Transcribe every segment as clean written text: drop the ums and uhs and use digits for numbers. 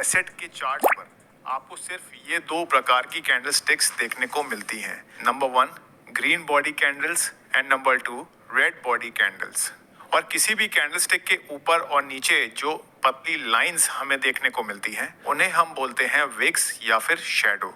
Asset के chart पर आपको सिर्फ ये दो प्रकार की कैंडलस्टिक्स देखने को मिलती हैं। Number 1 green body candles and number 2 red body candles. और किसी भी कैंडलस्टिक के ऊपर और नीचे जो पतली लाइंस हमें देखने को मिलती हैं उन्हें हम बोलते हैं विक्स या फिर शैडो।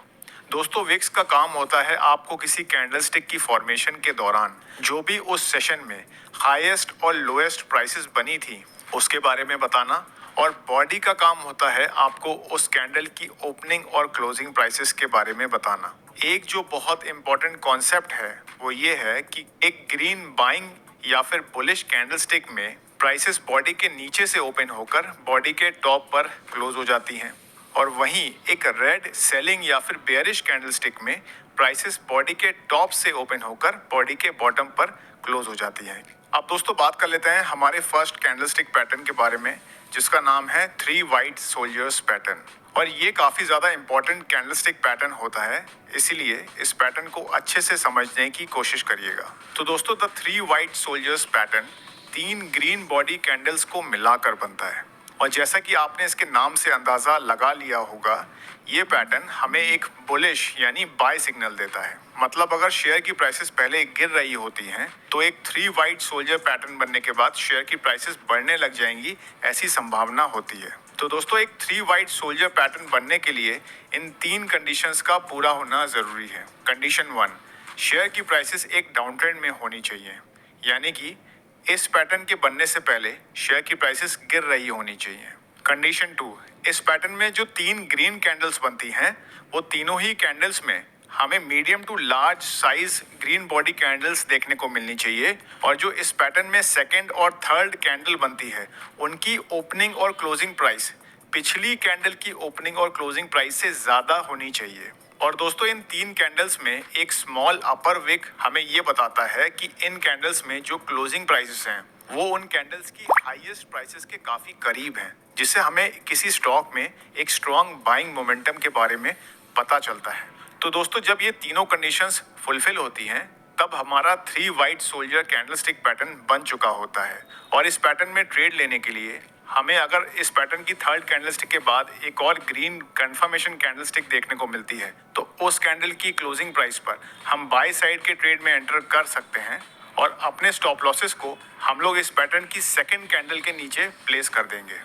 दोस्तों, विक्स का काम होता है आपको किसी कैंडलस्टिक की फॉर्मेशन के दौरान जो भी उस सेशन में हाईएस्ट और लोएस्ट प्राइसेस बनी थी उसके बारे में बताना, और बॉडी का काम होता है आपको उस कैंडल की ओपनिंग और क्लोजिंग प्राइसेस के बारे में बताना। एक जो बहुत इंपॉर्टेंट कॉन्सेप्ट है वो ये है कि एक ग्रीन बाइंग या फिर बुलिश कैंडलस्टिक में प्राइसेस बॉडी के नीचे से ओपन होकर बॉडी के टॉप पर क्लोज हो जाती हैं, और वहीं एक रेड सेलिंग या फिर बेयरिश कैंडलस्टिक में प्राइसेस बॉडी के टॉप से ओपन होकर बॉडी के बॉटम पर क्लोज हो जाती हैं। अब दोस्तों बात कर लेते हैं हमारे फर्स्ट कैंडलस्टिक पैटर्न के बारे में, जिसका नाम है 3 वाइट सोल्जर्स पैटर्न। और ये काफी ज्यादा इंपॉर्टेंट कैंडलस्टिक पैटर्न होता है, इसीलिए इस पैटर्न को अच्छे से समझने की कोशिश करिएगा। तो दोस्तों, the 3 white soldiers pattern 3 green body candles को मिलाकर बनता है, और जैसा कि आपने इसके नाम से अंदाजा लगा लिया होगा, ये पैटर्न हमें एक बुलिश यानी बाय सिग्नल देता है। मतलब अगर शेयर की प्राइसेस पहले गिर रही होती हैं तो एक 3 वाइट सोल्जर पैटर्न बनने के बाद शेयर की प्राइसेस बढ़ने लग जाएंगी, ऐसी संभावना होती है। तो दोस्तों, एक 3 वाइट सोल्जर पैटर्न बनने के लिए इन 3 कंडीशंस का पूरा होना जरूरी है। कंडीशन 1, शेयर की प्राइसेस एक डाउन ट्रेंड में होनी चाहिए, यानी कि इस पैटर्न के बनने से पहले शेयर की प्राइसेस गिर रही होनी चाहिए। कंडीशन 2, इस पैटर्न में जो 3 ग्रीन कैंडल्स बनती हैं वो तीनों ही कैंडल्स में हमें medium to large size green body candles देखने को मिलनी चाहिए, और जो इस पैटर्न में सेकंड और थर्ड कैंडल बनती है उनकी ओपनिंग और क्लोजिंग प्राइस पिछली कैंडल की ओपनिंग और क्लोजिंग प्राइस से ज्यादा होनी चाहिए। और दोस्तों, इन 3 कैंडल्स में एक स्मॉल अपर विक हमें ये बताता है कि इन कैंडल्स में जो क्लोजिंग प्राइसेस हैं वो उन कैंडल्स की हाईएस्ट प्राइसेस के काफी करीब हैं, जिससे हमें किसी स्टॉक में एक स्ट्रॉन्ग बाइंग मोमेंटम के बारे में पता चलता है। तो दोस्तों, जब ये तीनों कंडीशंस फुलफिल होती हैं तब हमारा 3 वाइट सोल्जर कैंडलस्टिक पैटर्न बन चुका होता है। और इस पैटर्न में ट्रेड लेने के लिए हमें अगर इस पैटर्न की थर्ड कैंडलस्टिक के बाद एक और ग्रीन कंफर्मेशन कैंडलस्टिक देखने को मिलती है तो उस कैंडल की क्लोजिंग प्राइस पर हम बाय साइड के ट्रेड में एंटर कर सकते हैं, और अपने स्टॉप लॉसेस को हम लोग इस पैटर्न की सेकंड कैंडल के नीचे प्लेस कर देंगे।